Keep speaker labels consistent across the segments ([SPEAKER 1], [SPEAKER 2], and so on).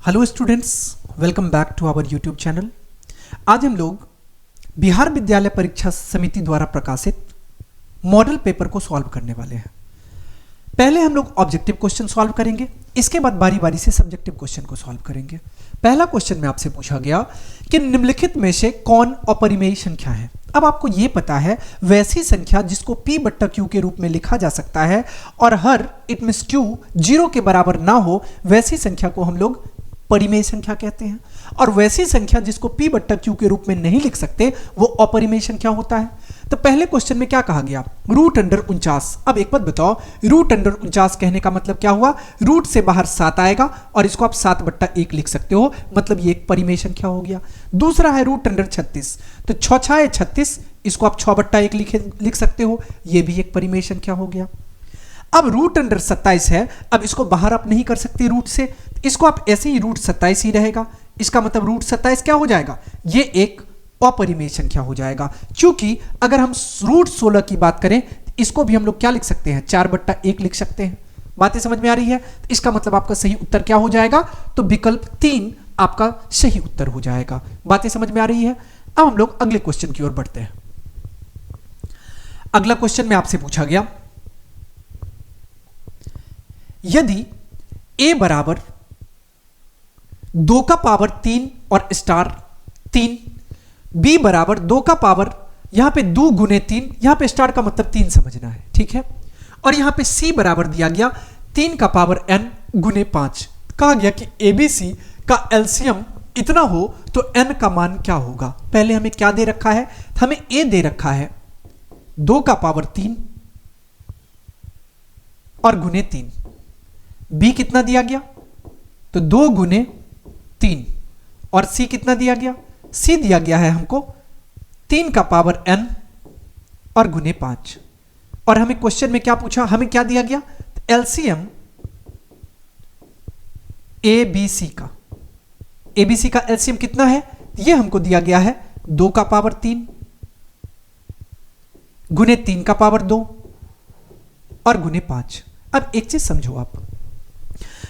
[SPEAKER 1] Hello students, welcome back to our YouTube channel. आज हम लोग बिहार विद्यालय परीक्षा समिति द्वारा प्रकाशित मॉडल पेपर को सॉल्व करने वाले हैं। पहले हम लोग ऑब्जेक्टिव क्वेश्चन सॉल्व करेंगे, इसके बाद बारी बारी से सब्जेक्टिव क्वेश्चन को सॉल्व करेंगे। पहला क्वेश्चन में आपसे पूछा गया कि निम्नलिखित में से कौन अपरिमेय संख्या है। अब आपको यह पता है वैसी संख्या जिसको p बट्टा q के रूप में लिखा जा सकता है और हर इट मींस q 0 के बराबर ना हो, वैसी संख्या को हम लोग परिमेय संख्या कहते हैं। और वैसी संख्या जिसको p बट्टा q के रूप में नहीं लिख सकते वो अपरिमेय संख्या होता है। तो पहले क्वेश्चन में क्या कहा गया, रूट अंडर 49। अब एक बात बताओ, रूट अंडर 49 कहने का मतलब क्या हुआ, रूट से बाहर 7 आएगा और इसको आप 7 बट्टा 1 लिख सकते हो, मतलब ये एक परिमेय संख्या हो गया। दूसरा है रूट अंडर 36, तो 6 6 36, इसको आप 6 बट्टा 1 लिख सकते हो, ये भी एक परिमेय संख्या हो गया। अब रूट अंडर 27 है, अब इसको बाहर आप नहीं कर सकते रूट से, इसको आप ऐसे ही रूट 27 ही रहेगा। इसका मतलब रूट 27 क्या हो जाएगा, ये एक अपरिमेय संख्या हो जाएगा। क्योंकि अगर हम रूट 16 की बात करें, इसको भी हम लोग क्या लिख सकते हैं, 4 बट्टा 1 लिख सकते हैं। बातें समझ में आ रही है। इसका मतलब आपका सही उत्तर क्या हो जाएगा, तो विकल्प 3 आपका सही उत्तर हो जाएगा। बातें समझ में आ रही है। अब हम लोग अगले क्वेश्चन की ओर बढ़ते हैं। अगला क्वेश्चन में आपसे पूछा गया, यदि a बराबर 2 का पावर 3 और स्टार 3, b बराबर 2 का पावर, यहां पे 2 गुने 3, यहां पे स्टार का मतलब 3 समझना है, ठीक है। और यहां पे c बराबर दिया गया 3 का पावर n गुने 5। कहा गया कि abc का एलसीएम इतना हो तो n का मान क्या होगा। पहले हमें क्या दे रखा है, हमें a दे रखा है 2 का पावर 3 और गुने 3। b कितना दिया गया, तो 2 गुने 3। और c कितना दिया गया, c दिया गया है हमको 3 का पावर n और गुने 5। और हमें क्वेश्चन में क्या पूछा, हमें क्या दिया गया, एलसीएम abc का एलसीएम कितना है, ये हमको दिया गया है 2 का पावर 3 गुने 3 का पावर 2 और गुने 5। अब एक चीज समझो आप,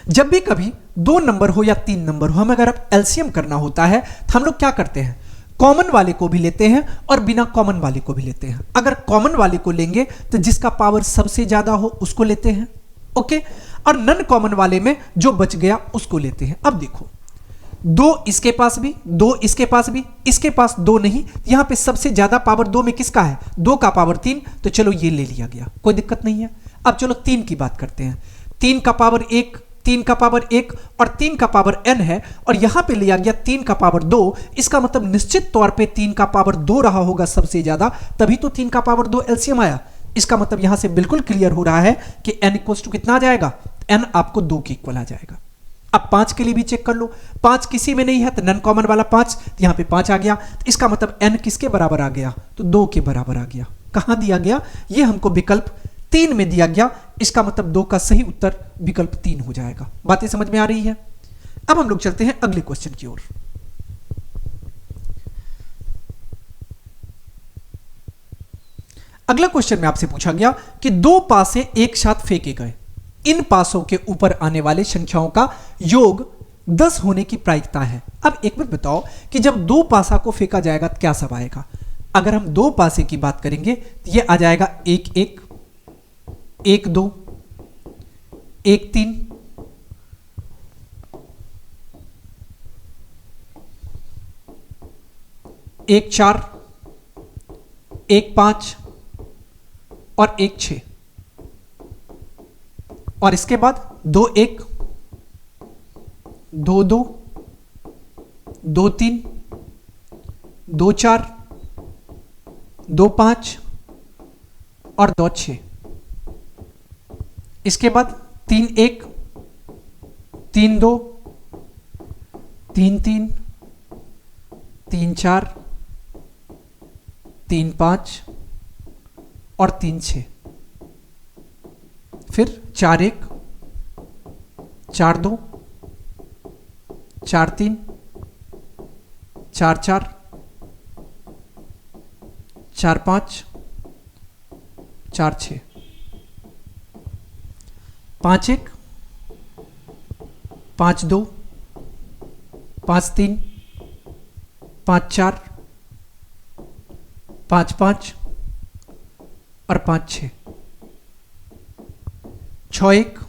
[SPEAKER 1] जब भी कभी 2 नंबर हो या 3 नंबर हो, हमें अगर आप एलसीएम करना होता है तो हम लोग क्या करते हैं, कॉमन वाले को भी लेते हैं और बिना कॉमन वाले को भी लेते हैं। अगर कॉमन वाले को लेंगे तो जिसका पावर सबसे ज्यादा हो उसको लेते हैं, ओके। और नॉन कॉमन वाले में जो बच गया उसको लेते हैं। अब देखो, 2 इसके पास भी, 2 इसके पास भी, इसके पास 2 नहीं, यहां पे सबसे ज्यादा पावर 2 में किसका है, 2 का पावर 3, तो चलो ये ले लिया गया, कोई दिक्कत नहीं है। अब चलो 3 की बात करते हैं, 3 का पावर 1, 3 का पावर 1 और 3 का पावर n है, और यहां पे लिया गया 3 का पावर 2। इसका मतलब निश्चित तौर पे 3 का पावर 2 रहा होगा सबसे ज्यादा, तभी तो 3 का पावर 2 एलसीएम आया। इसका मतलब यहां से बिल्कुल क्लियर हो रहा है कि n इक्वल टू कितना आ जाएगा, n आपको 2 के इक्वल आ जाएगा। अब 5 के लिए भी चेक कर लो, 5 किसी में नहीं है तो नॉन कॉमन वाला 5, यहां पे 5 आ गया, तो इसका मतलब n किसके बराबर आ गया, तो 2 के बराबर आ गया। कहां दिया गया, ये हमको विकल्प 3 में दिया गया। इसका मतलब 2 का सही उत्तर विकल्प 3 हो जाएगा। बातें समझ में आ रही है। अब हम लोग चलते हैं अगले क्वेश्चन की ओर। अगला क्वेश्चन में आपसे पूछा गया कि 2 पासे एक साथ फेंके गए, इन पासों के ऊपर आने वाले संख्याओं का योग 10 होने की प्रायिकता है। अब एक बात बताओ कि जब 2 पासा को फेंका जाएगा तो क्या सब आएगा। अगर हम 2 पासे की बात करेंगे तो यह आ जाएगा 1 1, 1 2, 1 3, 1 4, 1 5 और 1 6। और इसके बाद 2 1, 2 2, 2 3, 2 4, 2 5 और 2 6। इसके बाद 3 1, 3 2, 3 3, 3 4, 3 5 और 3 6। फिर 4 1, 4 2, 4 3, 4 4, 4 5, 4 6, 5 1, 5 2, 5 3, 5 4, 5 5 और 5 6, 6 1,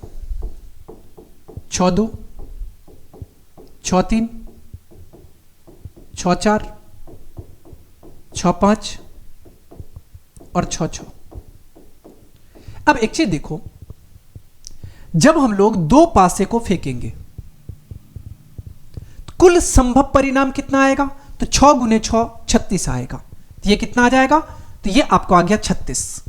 [SPEAKER 1] 6 2, 6 3, 6 4, 6 5 और 6 6। अब एक चीज देखो, जब हम लोग दो पासे को फेंकेंगे कुल संभव परिणाम कितना आएगा? तो 6 गुने 6 36 आएगा। तो ये कितना आ जाएगा? तो ये आपको आ गया 36।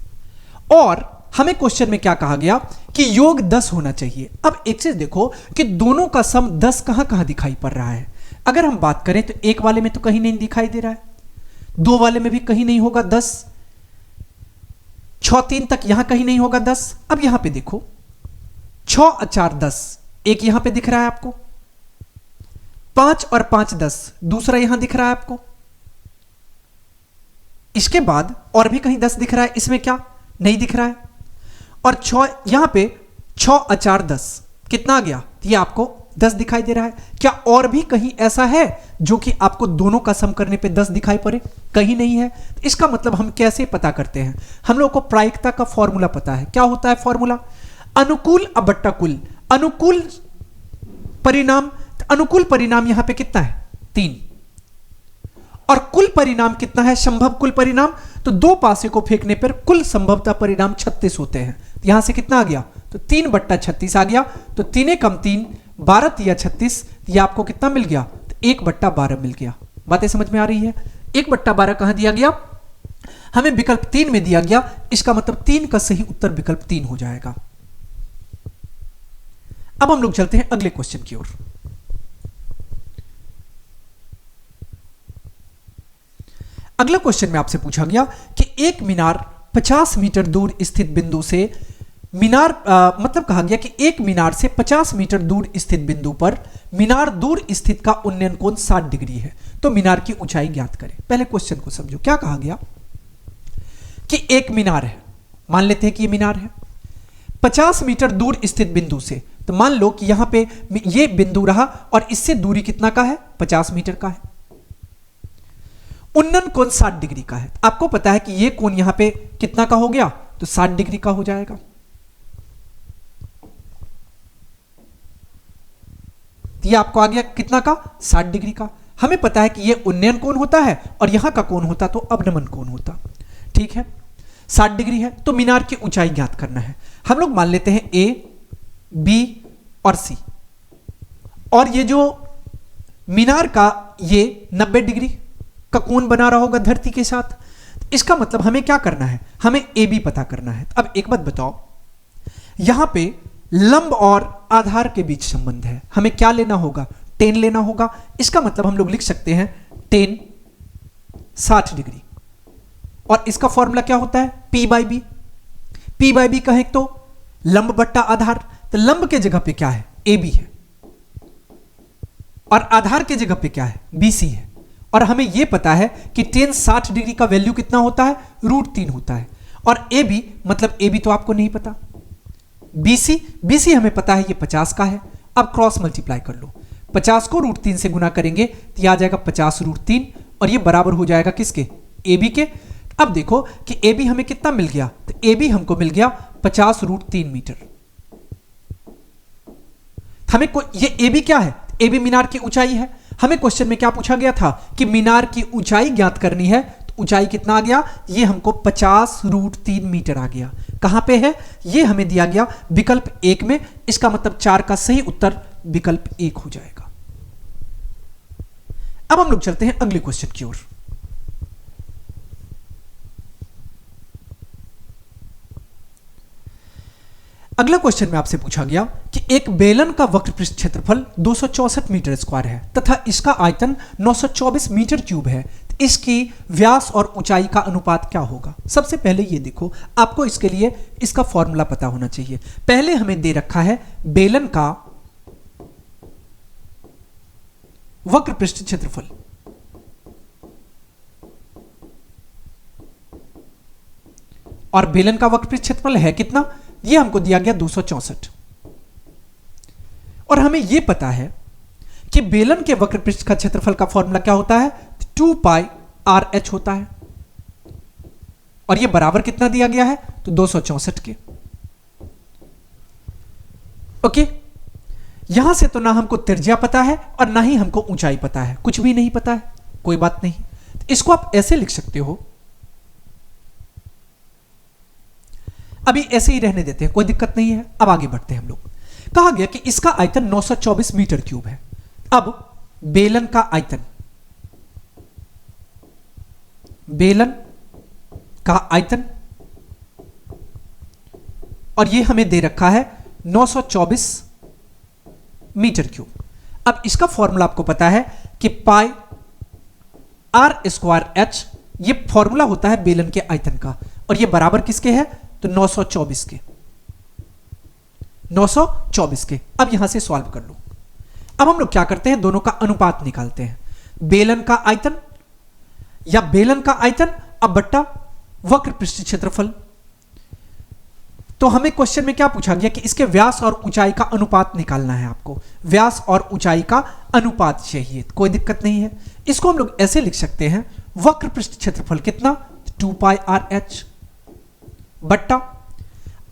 [SPEAKER 1] और हमें क्वेश्चन में क्या कहा गया कि योग 10 होना चाहिए। अब एक चीज देखो कि दोनों का सम 10 कहां कहां दिखाई पड़ रहा है। अगर हम बात करें तो एक वाले में तो कहीं नहीं दिखाई दे रहा है, दो वाले में भी कहीं नहीं होगा 10, 6 3 तक यहां कहीं नहीं होगा 10। अब यहां पे देखो 6 4 10, एक यहां पे दिख रहा है आपको, 5 और 5 10, दूसरा यहां दिख रहा है आपको। इसके बाद और भी कहीं 10 दिख रहा है, इसमें क्या नहीं दिख रहा है। और 6 यहां पे 6 4 10 कितना आ गया? ये आपको 10 दिखाई दे रहा है। क्या और भी कहीं ऐसा है जो कि आपको दोनों का सम करने पे 10 दिखाई पड़े? कहीं नहीं है। इसका मतलब हम कैसे पता करते हैं? हम लोग को प्रायिकता का फॉर्मूला पता है। क्या होता है फॉर्मूला? अनुकूल अब बट्टा कुल। अनुकूल परिणाम, अनुकूल परिणाम यहां पे कितना है? 3। और कुल परिणाम कितना है? संभव कुल परिणाम। तो दो पासे को फेंकने पर कुल संभवता परिणाम 36 होते हैं। यहां से कितना आ गया? तो 3/36 आ गया। तो 3 कम 3 12 या 36, ये आपको कितना मिल गया? तो 1/12 मिल गया। बातें समझ में आ रही है? 1/12 कहां दिया गया? हमें विकल्प 3 में दिया गया। इसका मतलब 3 का सही उत्तर विकल्प 3 हो जाएगा। अब हम लोग चलते हैं अगले क्वेश्चन की ओर। अगला क्वेश्चन में आपसे पूछा गया कि एक मीनार 50 मीटर दूर स्थित बिंदु से मीनार मतलब कहा गया कि एक मीनार से 50 मीटर दूर स्थित बिंदु पर मीनार दूर स्थित का उन्नयन कोण 60 डिग्री है। तो मीनार की ऊंचाई ज्ञात करें। पहले क्वेश्चन को समझो। क्या कहा गया कि एक मीनार है, मान लेते हैं कि ये मीनार है 50 मीटर दूर स्थित बिंदु से। तो मान लो कि यहां पे ये बिंदु रहा और इससे दूरी कितना का है? 50 मीटर का है। उन्नयन कोण 60 डिग्री का है। आपको पता है कि ये कोण यहां पे कितना का हो गया? तो 60 डिग्री का हो जाएगा। ये आपको आ गया कितना का? 60 डिग्री का। हमें पता है कि ये उन्नयन कोण होता है और यहां का कोण होता तो अवनमन कोण होता। ठीक है, 60 डिग्री है। तो मीनार की ऊंचाई ज्ञात करना है। हम लोग मान लेते हैं ए, बी और सी। और ये जो मीनार का ये 90 डिग्री का कोण बना रहा होगा धरती के साथ। इसका मतलब हमें क्या करना है? हमें ए बी पता करना है। अब एक बात बताओ, यहां पे लंब और आधार के बीच संबंध है। हमें क्या लेना होगा? tan लेना होगा। इसका मतलब हम लोग लिख सकते हैं tan 60 डिग्री। और इसका फॉर्मूला क्या होता है? P by B. P by B कहें तो लंब बट्टा आधार। तो लंब के जगह पे क्या है? AB है। और आधार के जगह पे क्या है? BC है। और हमें यह पता है कि tan 60 डिग्री का वैल्यू कितना होता है? √3 होता है। और AB मतलब AB तो आपको नहीं पता। BC हमें पता है ये 50 का है। अब क्रॉस मल्टीप्लाई कर लो। 50 को √3 से गुना करेंगे तो यह आ जाएगा 50 √3 और ये बराबर हो जाएगा किसके? AB के। अब देखो कि AB हमें कितना मिल गया? तो AB हमको मिल गया 50 √3 मीटर। हमें ये AB क्या है? AB मीनार की ऊंचाई है। हमें क्वेश्चन में क्या पूछा गया था कि मीनार की ऊंचाई ज्ञात करनी है। तो ऊंचाई कितना आ गया? ये हमको 50 √3 मीटर आ गया। कहां पे है? ये हमें दिया गया विकल्प 1 में। इसका मतलब 4 का सही उत्तर विकल्प 1 हो जाएगा। अब हम लोग चलते हैं अगले क्वेश्चन की ओर। अगला क्वेश्चन में आपसे पूछा गया कि एक बेलन का वक्र पृष्ठ क्षेत्रफल 264 मीटर स्क्वायर है तथा इसका आयतन 924 मीटर क्यूब है। इसकी व्यास और ऊंचाई का अनुपात क्या होगा? सबसे पहले ये देखो, आपको इसके लिए इसका फॉर्मूला पता होना चाहिए। पहले हमें दे रखा है बेलन का वक्र पृष्ठ क्षेत्रफल। और बेलन का वक्र पृष्ठ क्षेत्रफल है कितना? ये हमको दिया गया 264। और हमें यह पता है कि कि बेलन के वक्र पृष्ठ का क्षेत्रफल का फॉर्मूला क्या होता है, 2 पाई आर एच होता है, और ये बराबर कितना दिया गया है, तो 264 के। ओके, यहां से तो ना हमको त्रिज्या पता है और ना ही हमको ऊंचाई पता है, कुछ भी नहीं पता है, कोई बात नहीं। इसको आप ऐसे लिख सकते हो, अभी ऐसे ही रहने देते हैं, कोई दिक्कत नहीं है। अब आगे बढ़ते हैं हम लोग। कहा गया कि इसका आयतन 924 मीटर क्यूब है। अब बेलन का आयतन, बेलन का आयतन, और ये हमें दे रखा है 924 मीटर क्यूब। अब इसका फॉर्मूला आपको पता है कि पाई आर स्क्वायर एच, ये फॉर्मूला होता है बेलन के आयतन का, और ये बराबर किसके है, तो 924 के, 924 के। अब यहां से सॉल्व कर लो। अब हम लोग क्या करते हैं, दोनों का अनुपात निकालते हैं, बेलन का आयतन या बेलन का आयतन अब बट्टा वक्र पृष्ठ क्षेत्रफल। तो हमें क्वेश्चन में क्या पूछा गया कि इसके व्यास और ऊंचाई का अनुपात निकालना है आपको, व्यास और ऊंचाई का अनुपात चाहिए, कोई दिक्कत नहीं है। इसको हम लोग ऐसे लिख सकते हैं, वक्र पृष्ठ क्षेत्रफल कितना, 2 पाई आर एच बट्टा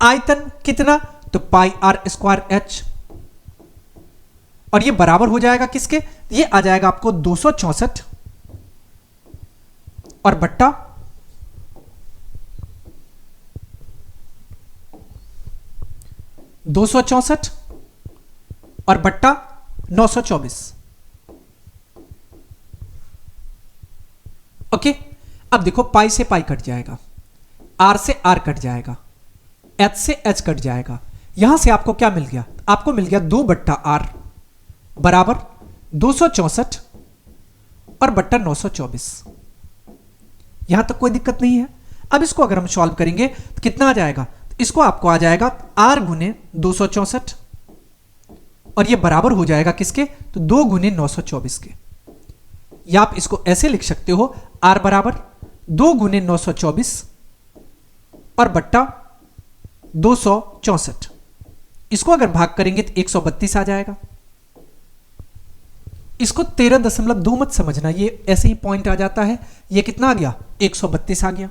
[SPEAKER 1] आयतन कितना, तो पाई आर स्क्वायर एच, और ये बराबर हो जाएगा किसके, ये आ जाएगा आपको 264 और बट्टा 264 और बट्टा 924। ओके, अब देखो पाई से पाई कट जाएगा, आर से आर कट जाएगा, एच से एच कट जाएगा। यहां से आपको क्या मिल गया, आपको मिल गया 2 बट्टा आर बराबर 264 और बट्टा 924। यहां तक कोई दिक्कत नहीं है। अब इसको अगर हम सॉल्व करेंगे तो कितना आ जाएगा, इसको आपको आ जाएगा आर गुने 264, और ये बराबर हो जाएगा किसके, तो 2 गुने 924 के। या आप इसको ऐसे लिख सकते हो, आर बराबर 2 गुने 924 और बट्टा 264। इसको अगर भाग करेंगे तो 132 आ जाएगा। इसको 13.2 मत समझना, ये ऐसे ही पॉइंट आ जाता है। ये कितना आ गया, 132 आ गया।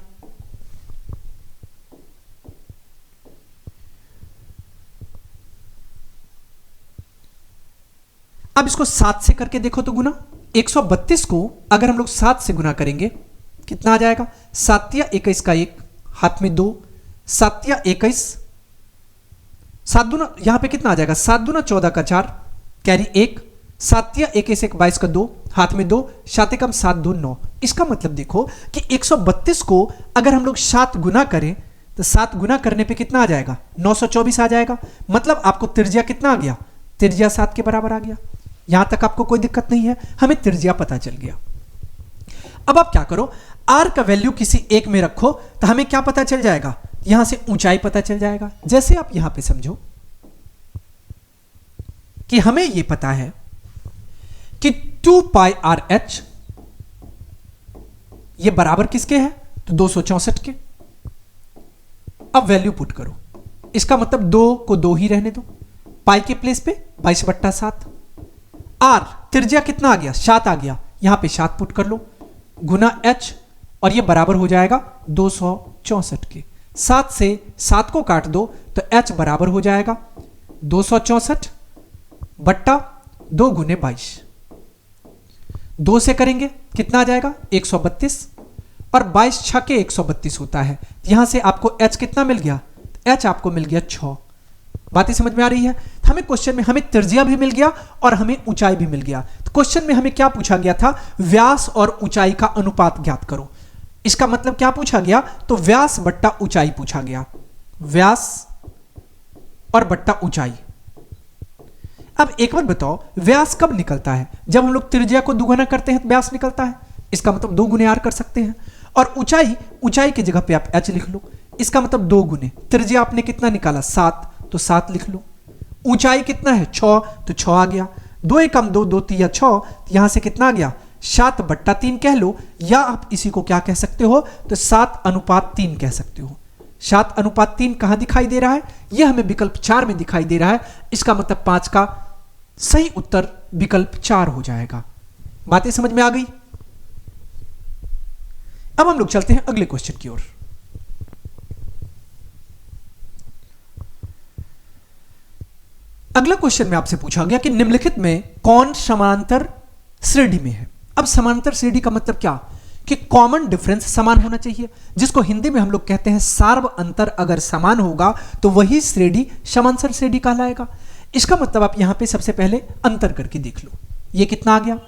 [SPEAKER 1] अब इसको 7 से करके देखो तो गुना, 132 को अगर हम लोग 7 से गुना करेंगे कितना आ जाएगा, 7 या 21 का 1, हाथ में 2, 7 या 21, 7 दूना यहां पे कितना आ जाएगा, 7 दूना 14 का 4, कैरी 1, 7 या 21 1 22 का 2, हाथ में 2, 7 एकम 7 2 9। इसका मतलब देखो कि 132 को अगर हम लोग 7 गुना करें तो 7 गुना करने पे कितना आ जाएगा, 924 आ जाएगा। मतलब आपको त्रिज्या कितना आ गया, त्रिज्या 7 के बराबर आ गया। यहां तक आपको कोई दिक्कत नहीं है, हमें त्रिज्या पता चल गया। अब आप क्या करो, आर का वैल्यू किसी एक में रखो तो हमें क्या पता चल जाएगा, यहां से ऊंचाई पता चल जाएगा। जैसे आप यहां पे समझो कि हमें यह पता है कि 2 पाई आर एच ये बराबर किसके है, तो 264 के। अब वैल्यू पुट करो, इसका मतलब 2 को 2 ही रहने दो, पाई के प्लेस पे 22/7। आर त्रिज्या कितना आ गया, 7 आ गया, यहां पे 7 पुट कर लो, गुना एच, और ये बराबर हो जाएगा 264 के। 7 से 7 को काट दो तो एच बराबर हो जाएगा 264 बट्टा 2 गुने 22। 2 से करेंगे कितना आ जाएगा, 132, और 22 छके 132 होता है। यहां से आपको एच कितना मिल गया, एच आपको मिल गया 6। बातें समझ में आ रही है। हमें क्वेश्चन में हमें त्रिज्या भी मिल गया और हमें ऊंचाई भी मिल गया। तो क्वेश्चन में हमें क्या पूछा गया था, व्यास और ऊंचाई का अनुपात ज्ञात करो। इसका मतलब क्या पूछा गया, तो व्यास बट्टा ऊंचाई पूछा गया, व्यास और बट्टा ऊंचाई। अब एक बार बताओ, व्यास कब निकलता है, जब हम लोग त्रिज्या को दुगुना करते हैं तो व्यास निकलता है। इसका मतलब 2 गुने आर कर सकते हैं। और ऊंचाई, ऊंचाई की जगह पे आप एच लिख लो, इसका मतलब 2 गुने त्रिज्या आपने कितना निकाला 7, तो 7 लिख लो। ऊंचाई कितना है 6, तो 6 आ गया। 2 एकम 2, 2 3 6, यहां से कितना आ गया 7/3 कह लो, या आप इसी को क्या कह सकते हो, तो 7:3 कह सकते हो। 7:3 कहां दिखाई दे रहा है, यह हमें विकल्प 4 में दिखाई दे रहा है। इसका मतलब 5 का सही उत्तर विकल्प 4 हो जाएगा। बातें समझ में आ गई? अब हम लोग चलते हैं अगले क्वेश्चन की ओर। अगला क्वेश्चन में आपसे पूछा गया कि निम्नलिखित में कौन समांतर श्रेणी में है। अब समांतर श्रेणी का मतलब क्या कि कॉमन डिफरेंस समान होना चाहिए, जिसको हिंदी में हम लोग कहते हैं सार्व अंतर अगर समान होगा तो वही श्रेणी समांतर श्रेणी कहलाएगा। इसका मतलब आप यहां पे सबसे पहले अंतर करके देख लो, ये कितना आ गया।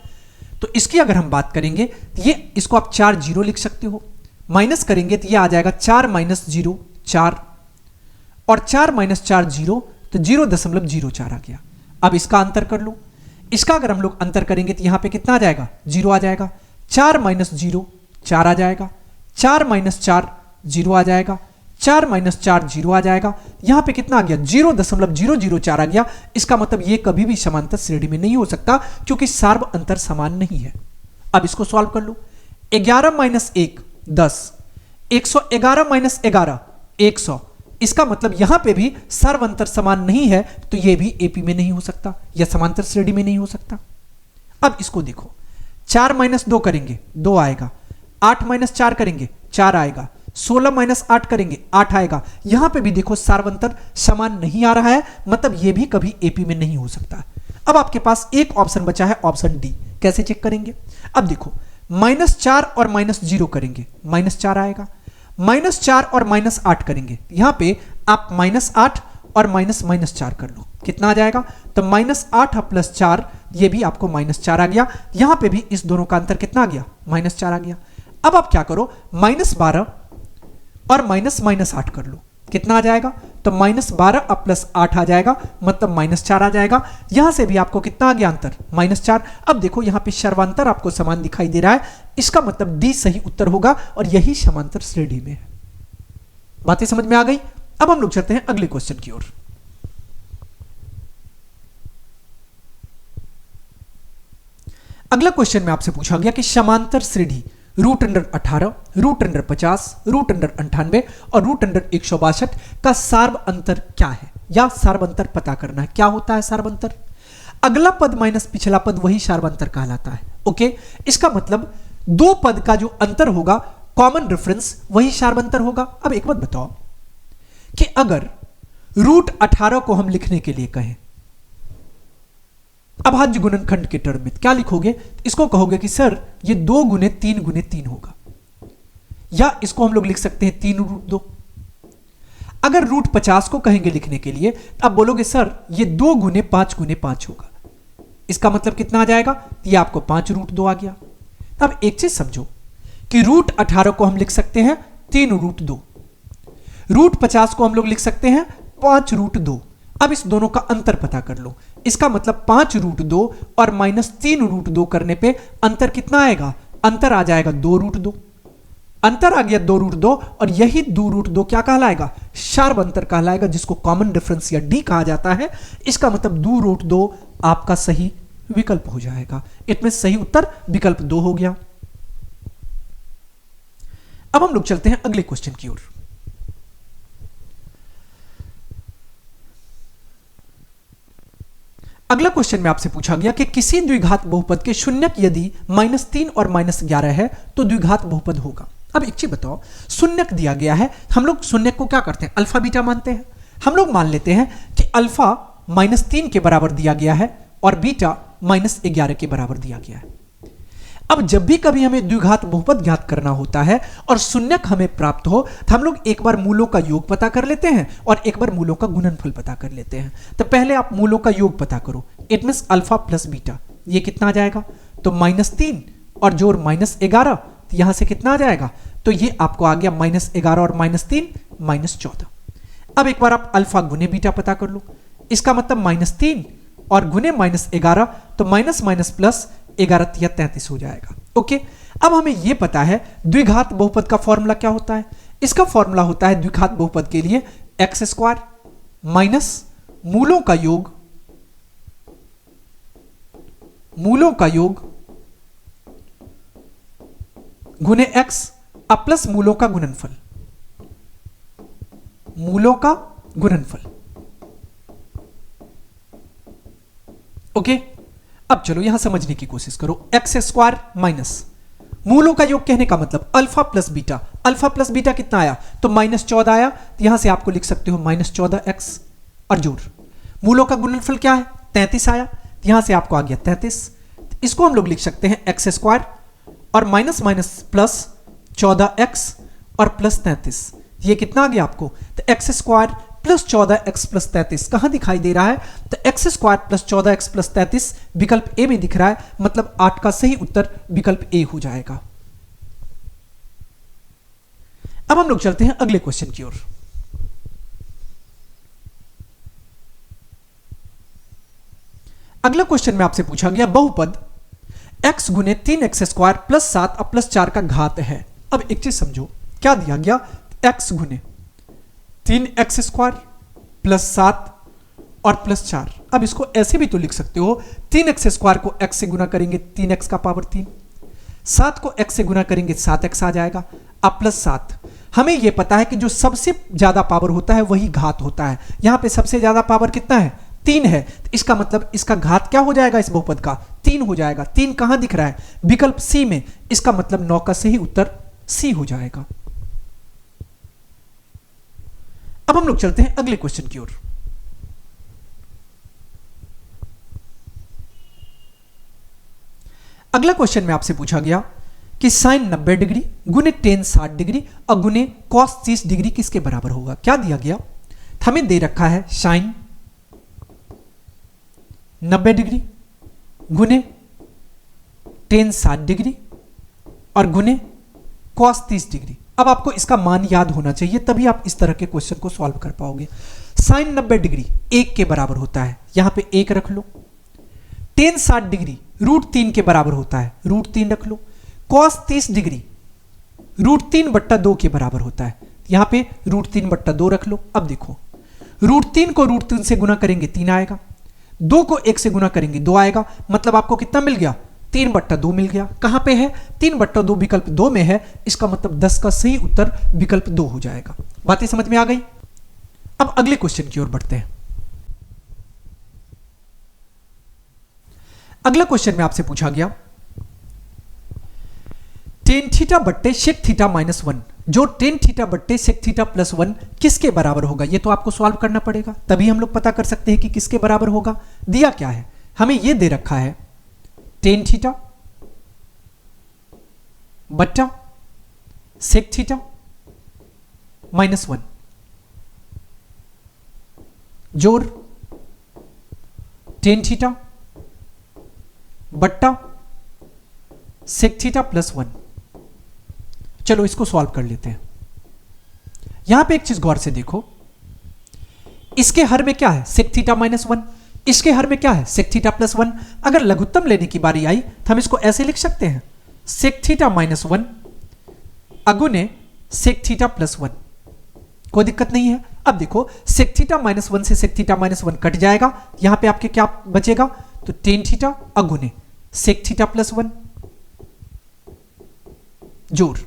[SPEAKER 1] तो इसकी अगर हम बात करेंगे तो ये इसको आप 4 जीरो लिख सकते हो, माइनस करेंगे तो ये आ जाएगा 4 माइनस 0 4, और 4 माइनस 4 0 तो 0.04 आ गया। अब इसका अंतर कर लो, इसका अगर हम लोग अंतर करेंगे तो यहां पे कितना आ जाएगा, 0 आ जाएगा। 4 माइनस 0 4 आ जाएगा, 4 माइनस 4 0 आ जाएगा, 4 माइनस 4 0 आ जाएगा। यहां पे कितना आ गया, 0.004 आ गया। इसका मतलब ये कभी भी समांतर श्रेणी में नहीं हो सकता क्योंकि सार्व अंतर समान नहीं है। अब इसको सॉल्व कर लो। 11 माइनस 1 10, 111 माइनस 11 100। इसका मतलब यहां पे भी सार्व अंतर समान नहीं है, तो यह भी एपी में नहीं हो सकता या समांतर श्रेणी में नहीं हो सकता। अब इसको देखो, 4 माइनस 2 करेंगे 2 आएगा, 8 माइनस 4 करेंगे 4 आएगा, 16 माइनस 8 करेंगे 8 आएगा। यहां पे भी देखो सार्वंतर समान नहीं आ रहा है, मतलब यह भी कभी एपी में नहीं हो सकता। अब आपके पास एक ऑप्शन बचा है, ऑप्शन डी। कैसे चेक करेंगे? अब देखो, -4 और -0 करेंगे -4 आएगा, -4 और -8 करेंगे, यहां पे आप -8 और -4 कर लो, कितना आ जाएगा? तो -8 प्लस 4, ये भी आपको -4 आ गया। यहां पे भी इस दोनों का अंतर कितना आ गया, -4 आ गया। अब आप क्या करो, -12 और -8 कर लो, कितना आ जाएगा? तो -12 अब प्लस 8 आ जाएगा, मतलब -4 आ जाएगा। यहां से भी आपको कितना आ गया अंतर, -4। अब देखो यहां पे सर्वांतर आपको समान दिखाई दे रहा है, इसका मतलब डी सही उत्तर होगा और यही समांतर श्रेणी में है। बातें समझ में आ गई? अब हम लोग चलते हैं अगले क्वेश्चन की ओर। अगला क्वेश्चन में आपसे पूछा गया कि समांतर श्रेणी √18, √50, √98 और √162 का सार्व अंतर क्या है, या सार्व अंतर पता करना है। क्या होता है सार्व अंतर? अगला पद माइनस पिछला पद वही सार्व अंतर कहलाता है। ओके, इसका मतलब दो पद का जो अंतर होगा, कॉमन डिफरेंस, वही सार्व अंतर होगा। अब एक बात बताओ कि अगर √18 को हम लिखने के लिए कहें अभाज्य गुणनखंड के टर्म में, क्या लिखोगे? इसको कहोगे कि सर ये 2 गुने 3 होगा, या इसको हम लोग लिख सकते हैं 3√2। अगर √50 को कहेंगे लिखने के लिए, अब बोलोगे सर ये 2 गुने 5 होगा। इसका मतलब कितना आ जाएगा? ये आपको 5√2 आ गया। अब एक चीज समझो कि √18 को हम लिख सकते हैं 3√2, √50 को हम लोग लिख सकते हैं 5√2। अब इस दोनों का अंतर पता कर लो। इसका मतलब 5√2 और -3√2 करने पे अंतर कितना आएगा? अंतर आ जाएगा 2√2। अंतर आ गया 2√2, और यही 2√2 क्या कहलाएगा? सार्व अंतर कहलाएगा, जिसको कॉमन डिफरेंस या डी कहा जाता है। इसका मतलब 2√2 आपका सही विकल्प हो जाएगा। इसमें सही उत्तर विकल्प 2 हो गया। अब हम लोग चलते हैं अगले क्वेश्चन की ओर। अगला क्वेश्चन में आपसे पूछा गया कि किसी द्विघात बहुपद के शून्यक यदि -3 और -11 है तो द्विघात बहुपद होगा। अब एक चीज बताओ, शून्यक दिया गया है, हम लोग शून्यक को क्या करते हैं? अल्फा बीटा मानते हैं। हम लोग मान लेते हैं कि अल्फा -3 के बराबर दिया गया है और बीटा -11 के बराबर दिया गया है। अब जब भी कभी हमें द्विघात बहुपद ज्ञात करना होता है और शून्यक हमें प्राप्त हो, तो हम लोग एक बार मूलों का योग पता कर लेते हैं और एक बार मूलों का गुणनफल पता कर लेते हैं। तो पहले आप मूलों का योग पता करो। It means alpha plus beta, ये कितना आ जाएगा? तो -3 और जोड़ -11, तो यहां से कितना आ जाएगा? तो ये आपको आ गया -11 और -3 -14। अब एक बार आप अल्फा गुने बीटा पता कर लो। इसका मतलब -3 और गुने -11, तो माइनस माइनस प्लस 11 या 33 हो जाएगा। ओके, अब हमें यह पता है द्विघात बहुपद का फॉर्मूला क्या होता है। इसका फॉर्मूला होता है द्विघात बहुपद के लिए x² माइनस मूलों का योग गुने x अब प्लस मूलों का गुणनफल, ओके, अब चलो यहां समझने की कोशिश करो। एक्स स्क्वायर माइनस मूलों का योग कहने का मतलब alpha plus beta. Alpha plus beta कितना आया? तो -14 आया। तो यहां से आपको लिख सकते हो -14x और जोड़ मूलों का गुणनफल क्या है? 33 आया। तो यहां से आपको आ गया 33। इसको हम लोग लिख सकते हैं एक्स स्क्वायर और माइनस माइनस प्लस 14x और प्लस 33। ये कितना आ गया आपको? तो x square plus 14x plus 33 कहां दिखाई दे रहा है? तो x square plus 14x plus 33 विकल्प ए में दिख रहा है, मतलब 8 का सही उत्तर विकल्प ए हो जाएगा। अब हम लोग चलते हैं अगले क्वेश्चन की ओर। अगला क्वेश्चन में आपसे पूछा गया बहुपद x गुने 3x स्क्वायर प्लस 7 और प्लस 4 का घात है। अब एक चीज समझो, क्या दिया गया? x गुने 3x स्क्वायर प्लस 7 और प्लस 4। अब इसको ऐसे भी तो लिख सकते हो, 3x स्क्वायर को x से गुना करेंगे 3x का पावर 3, 7 को x से गुना करेंगे 7x आ जाएगा, अब प्लस 7। हमें यह पता है कि जो सबसे ज्यादा पावर होता है वही घात होता है। यहां पे सबसे ज्यादा पावर कितना है? 3 है। तो इसका मतलब इसका घात क्या हो जाएगा? इस बहुपद का 3 हो जाएगा। 3 कहां दिख रहा है? विकल्प सी में। इसका मतलब 9 का सही उत्तर सी हो जाएगा। अब हम लोग चलते हैं अगले क्वेश्चन की ओर। अगला क्वेश्चन में आपसे पूछा गया कि साइन 90 डिग्री गुने टेन 60 डिग्री और गुने कॉस 30 डिग्री किसके बराबर होगा? क्या दिया गया? हमें दे रखा है साइन 90 डिग्री गुने टेन 60 डिग्री और गुने कॉस 30 डिग्री। अब आपको इसका मान याद होना चाहिए, तभी आप इस तरह के क्वेश्चन को सॉल्व कर पाओगे। साइन 90 डिग्री 1 के बराबर होता है, यहां पे 1 रख लो। टेन 60 डिग्री √3 के बराबर होता है, √3 रख लो। कॉस 30 डिग्री √3/2 के बराबर होता है, यहां पे √3/2 रख लो। अब देखो, √3 को √3 से गुना करेंगे 3 आएगा, 2 को 1 से गुना करेंगे 2 आएगा, मतलब आपको कितना मिल गया? 3/2 मिल गया। कहां पे है? 3/2 विकल्प 2 में है। इसका मतलब 10 का सही उत्तर विकल्प 2 हो जाएगा। बातें समझ में आ गई? अब अगले क्वेश्चन की ओर बढ़ते हैं। अगला क्वेश्चन में आपसे पूछा गया टेन थीटा बट्टे सेक थीटा -1 जो टेन थीटा बट्टे सेक थीटा +1 किसके बराबर होगा? यह तो आपको सॉल्व करना पड़ेगा, तभी हम लोग पता कर सकते हैं कि किसके बराबर होगा। दिया क्या है? हमें यह दे रखा है टेन थीटा बट्टा सेक थीटा -1 जोड़ टेन थीटा बट्टा सेक थीटा +1। चलो इसको सॉल्व कर लेते हैं। यहां पे एक चीज गौर से देखो, इसके हर में क्या है? सेक थीटा -1, इसके हर में क्या है? Sec theta +1। अगर लघुत्तम लेने की बारी आई तो हम इसको ऐसे लिख सकते हैं, सेक थीटा -1 अगुने सेक थीटा +1। कोई दिक्कत नहीं है। अब देखो, सेक थीटा -1 से सेक थीटा -1 कट जाएगा, यहां पे आपके क्या बचेगा? तो टेन थीटा अगुने सेक थीटा +1 जोड़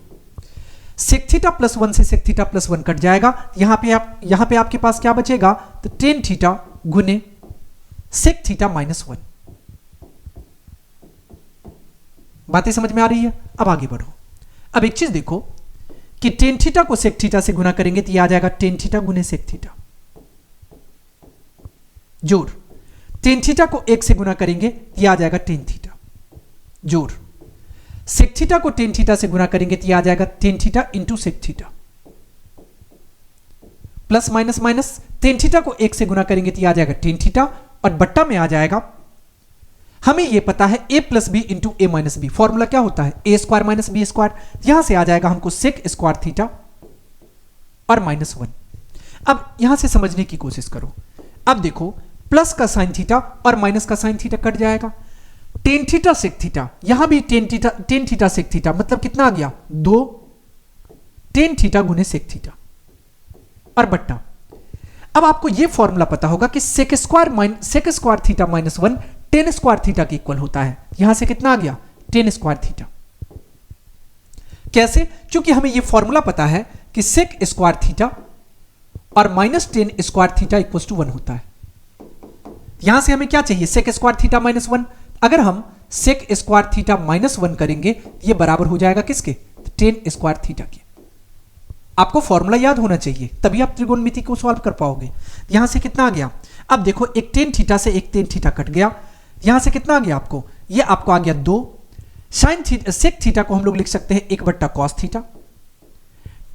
[SPEAKER 1] सेक थीटा +1 से सेक थीटा +1 कट जाएगा, यहां पे आपके पास क्या बचेगा? तो टेन थीटा गुने सेक थीटा -1। बातें समझ में आ रही है? अब आगे बढ़ो। अब एक चीज देखो कि टेन थीटा को सेक थीटा से गुना करेंगे तो यह आ जाएगा टेन थीटा गुने सेक थीटा जोड़ टेन थीटा को 1 से गुना करेंगे तो यह आ जाएगा टेन थीटा जोड़ सेक थीटा को टेन थीटा से गुना करेंगे तो यह आ जाएगा tan theta into sec theta plus minus minus tan theta को 1 से गुना करेंगे तो यह आ जाएगा टेन थीटा और बट्टा में आ जाएगा। हमें यह पता है a plus B into A minus B. Formula क्या होता है? a square minus B square. यहां से आ जाएगा हमको सेक स्क्वायर थीटा और -1। अब यहां से समझने की कोशिश करो। अब देखो, प्लस का साइन थीटा और माइनस का साइन थीटा कट जाएगा। टेन थीटा सेक थीटा, यहां भी टेन थीटा सेक थीटा, मतलब कितना आ गया? 2 टेन थीटा गुने सेक थीटा और बट्टा। अब आपको यह फॉर्मूला पता होगा कि sec square theta -1 tan square theta के इक्वल होता है। यहां से कितना आ गया? Tan square theta. कैसे? क्योंकि हमें यह फॉर्मूला पता है कि सेक स्क्वायर थीटा और -10 स्क्वायर थीटा = 1 होता है। यहां से हमें क्या चाहिए, सेक स्क्वायर थीटा माइनस 1। अगर हम सेक स्क्वायर थीटा माइनस 1 करेंगे ये बराबर हो जाएगा किसके, टेन स्क्वायर थीटा के। आपको फॉर्मूला याद होना चाहिए तभी आप त्रिकोणमिति को सॉल्व कर पाओगे। यहां से कितना आ गया, अब देखो एक टेन थीटा से एक टेन थीटा कट गया, यहां से कितना आ गया आपको, ये आपको आ गया 2। साइन थीटा, सेक थीटा को हम लोग लिख सकते हैं 1 बट्टा कॉस थीटा,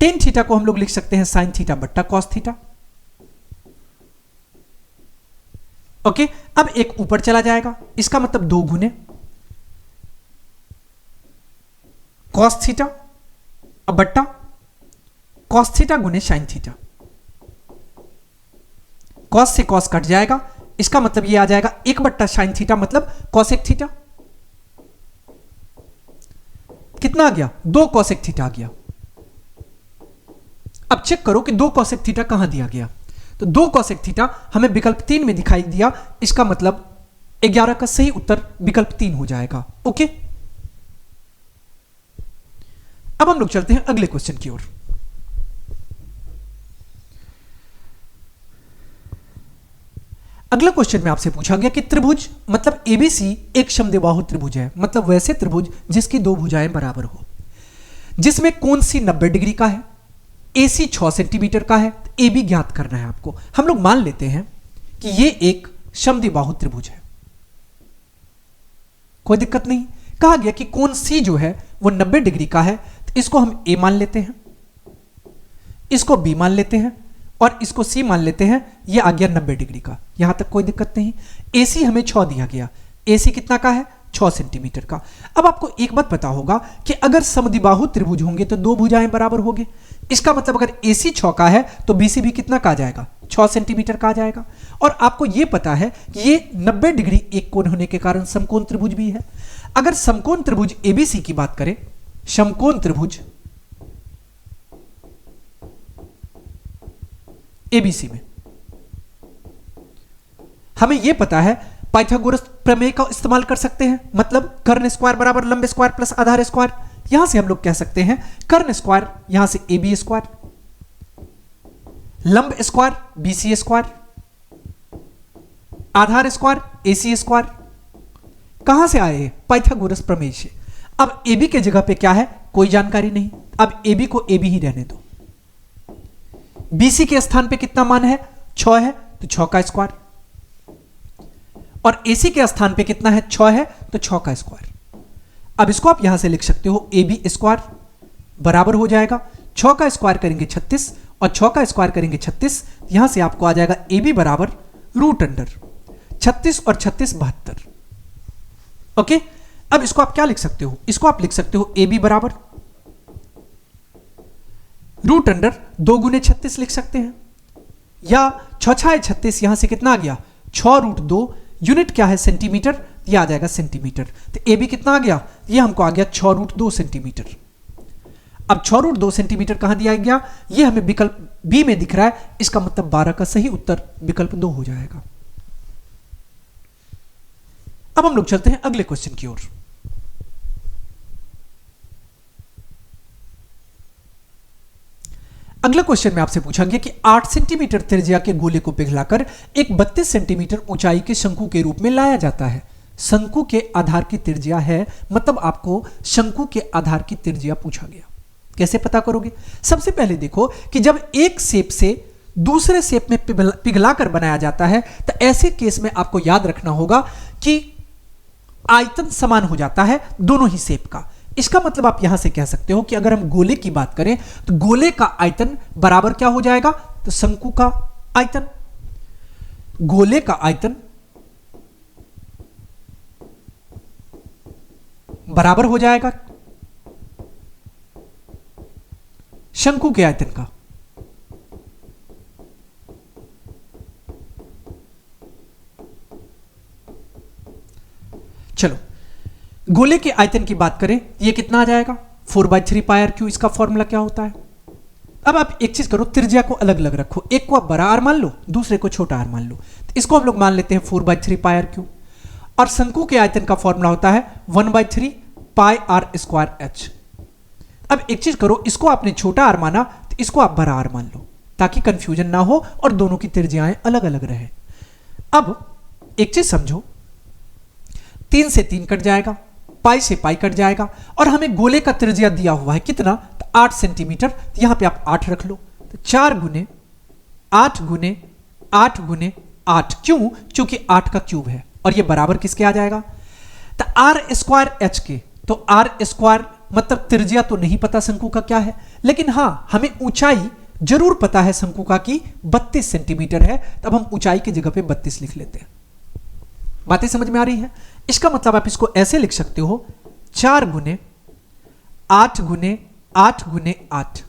[SPEAKER 1] टेन थीटा को हम लोग लिख सकते हैं साइन थीटा बट्टा कॉस थीटा। ओके, अब एक ऊपर चला जाएगा, इसका मतलब 2 गुने कॉस थीटा अब बट्टा कॉस थीटा गुने साइन थीटा। कॉस से कॉस कट जाएगा, इसका मतलब ये आ जाएगा 1 बट्टा साइन थीटा मतलब कॉसेक थीटा। कितना आ गया, 2 कॉसेक थीटा आ गया। अब चेक करो कि 2 कॉसेक थीटा कहां दिया गया, तो 2 कॉसेक थीटा हमें विकल्प 3 में दिखाई दिया, इसका मतलब 11 का सही उत्तर विकल्प 3 हो जाएगा। ओके, अब हम लोग चलते हैं अगले क्वेश्चन की ओर। अगला क्वेश्चन में आपसे पूछा गया कि त्रिभुज मतलब एबीसी एक समद्विबाहु त्रिभुज है, मतलब वैसे त्रिभुज जिसकी 2 भुजाएं बराबर हो, जिसमें कोण सी 90 डिग्री का है, एसी 6 सेंटीमीटर का है, एबी ज्ञात करना है आपको। हम लोग मान लेते हैं कि यह एक समद्विबाहु त्रिभुज है, कोई दिक्कत नहीं। कहा गया कि कोण सी जो है वो 90 डिग्री का है, तो इसको हम ए मान लेते हैं, इसको बी मान लेते हैं और इसको सी मान लेते हैं। ये आ गया 90 डिग्री का, यहां तक कोई दिक्कत नहीं। एसी हमें 6 दिया गया, एसी कितना का है, 6 सेंटीमीटर का। अब आपको एक बात पता होगा कि अगर समद्विबाहु त्रिभुज होंगे तो 2 भुजाएं बराबर होंगे, इसका मतलब अगर एसी 6 का है तो बीसी भी कितना का आ जाएगा, 6 सेंटीमीटर का आ जाएगा। और आपको यह पता है कि ये 90 डिग्री एक कोण होने के कारण समकोण त्रिभुज भी है। अगर समकोण त्रिभुज एबीसी की बात करें, समकोण त्रिभुज एबीसी में हमें यह पता है पाइथागोरस प्रमेय का इस्तेमाल कर सकते हैं, मतलब कर्ण स्क्वायर बराबर लंब स्क्वायर प्लस आधार स्क्वायर। यहां से हम लोग कह सकते हैं कर्ण स्क्वायर, यहां से ए बी स्क्वायर, लंब स्क्वायर बीसी स्क्वायर, आधार स्क्वायर एसी स्क्वायर। कहां से आए, पाइथागोरस प्रमेय से। अब ए बी के जगह पे क्या है, कोई जानकारी नहीं, अब ए बी को ए बी ही रहने दो। बीसी के स्थान पे कितना मान है, 6 है तो 6 का स्क्वायर, और एसी के स्थान पे कितना है, 6 है तो 6 का स्क्वायर। अब इसको आप यहां से लिख सकते हो ए बी स्क्वायर बराबर हो जाएगा 6 का स्क्वायर करेंगे 36 और 6 का स्क्वायर करेंगे 36, यहां से आपको आ जाएगा ए बी बराबर रूट अंडर 36 और 36 72। ओके, अब इसको आप क्या लिख सकते हो, इसको आप लिख सकते हो ए बी बराबर रूट अंडर 2 गुने 36 लिख सकते हैं, या 6 36, यहां से कितना आ गया 6 रूट 2, यूनिट क्या है सेंटीमीटर, ये आ जाएगा सेंटीमीटर। तो ए बी कितना आ गया, ये हमको आ गया 6 रूट 2 सेंटीमीटर। अब 6 रूट 2 सेंटीमीटर कहां दिया गया, ये हमें विकल्प बी में दिख रहा है, इसका मतलब 12 का सही उत्तर विकल्प 2 हो जाएगा। अब हम लोग चलते हैं अगले क्वेश्चन की ओर। अगला क्वेश्चन में आपसे पूछा गया कि 8 सेंटीमीटर त्रिज्या के गोले को पिघलाकर एक 32 सेंटीमीटर ऊंचाई के शंकु के रूप में लाया जाता है। शंकु के आधार की त्रिज्या है, मतलब आपको शंकु के आधार की त्रिज्या पूछा गया। कैसे पता करोगे, सबसे पहले देखो कि जब एक शेप से दूसरे शेप में पिघलाकर बनाया जाता है तो ऐसे केस में आपको याद रखना होगा कि आयतन समान हो जाता है दोनों ही शेप का। इसका मतलब आप यहां से कह सकते हो कि अगर हम गोले की बात करें तो गोले का आयतन बराबर क्या हो जाएगा, तो शंकु का आयतन। गोले का आयतन बराबर हो जाएगा शंकु के आयतन का। चलो गोले के आयतन की बात करें, ये कितना आ जाएगा 4/3 पाई आर क्यू। इसका फॉर्मूला क्या होता है। अब आप एक चीज करो, त्रिज्या को अलग अलग रखो, एक को आप बड़ा आर मान लो, दूसरे को छोटा आर मान लो। तो इसको हम लोग मान लेते हैं 4/3 पाई आर क्यू, और शंकु के आयतन का फॉर्मूला होता है 1/3 पाई आर स्क्वायर एच। अब एक चीज करो, इसको आपने छोटा आर माना तो इसको आप बड़ा आर मान लो, ताकि कंफ्यूजन ना हो और दोनों की त्रिज्याएं अलग अलग रहे। अब एक चीज समझो, 3 से 3 कट जाएगा, पाई से पाई कट जाएगा, और हमें गोले का त्रिज्या दिया हुआ है कितना, तो 8 सेंटीमीटर। तो यहां पे आप 8 रख लो, तो 4 गुने 8 गुने 8 गुने 8, क्यों, क्योंकि 8 का क्यूब है, और ये बराबर किसके आ जाएगा, तो आर स्क्वायर एच के। तो आर स्क्वायर मतलब त्रिज्या तो नहीं पता शंकु का क्या है, लेकिन हां हमें ऊंचाई जरूर पता है शंकु का कि 32 सेंटीमीटर है। तब हम ऊंचाई की जगह पे 32 लिख लेते हैं। बातें समझ में आ रही है? इसका मतलब आप इसको ऐसे लिख सकते हो, 4 गुने 8 गुने 8 गुने 8,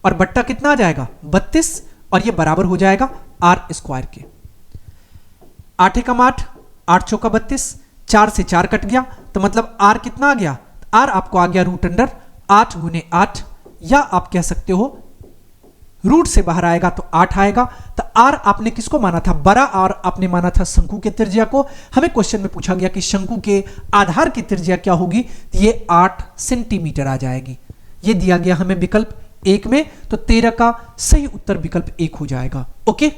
[SPEAKER 1] और बट्टा कितना आ जाएगा, 32, और ये बराबर हो जाएगा आर स्क्वायर के। 8 एकम 8, 8 चौका 32, 4 से 4 कट गया, तो मतलब आर कितना आ गया, आर आपको आ गया रूट अंडर 8 गुने 8, या आप कह सकते हो रूट से बाहर आएगा तो 8 आएगा। तो आर आपने किसको माना था, बड़ा आर आपने माना था शंकु के त्रिज्या को। हमें क्वेश्चन में पूछा गया कि शंकु के आधार की त्रिज्या क्या होगी, तो ये 8 सेंटीमीटर आ जाएगी। ये दिया गया हमें विकल्प 1 में, तो 13 का सही उत्तर विकल्प 1 हो जाएगा। ओके।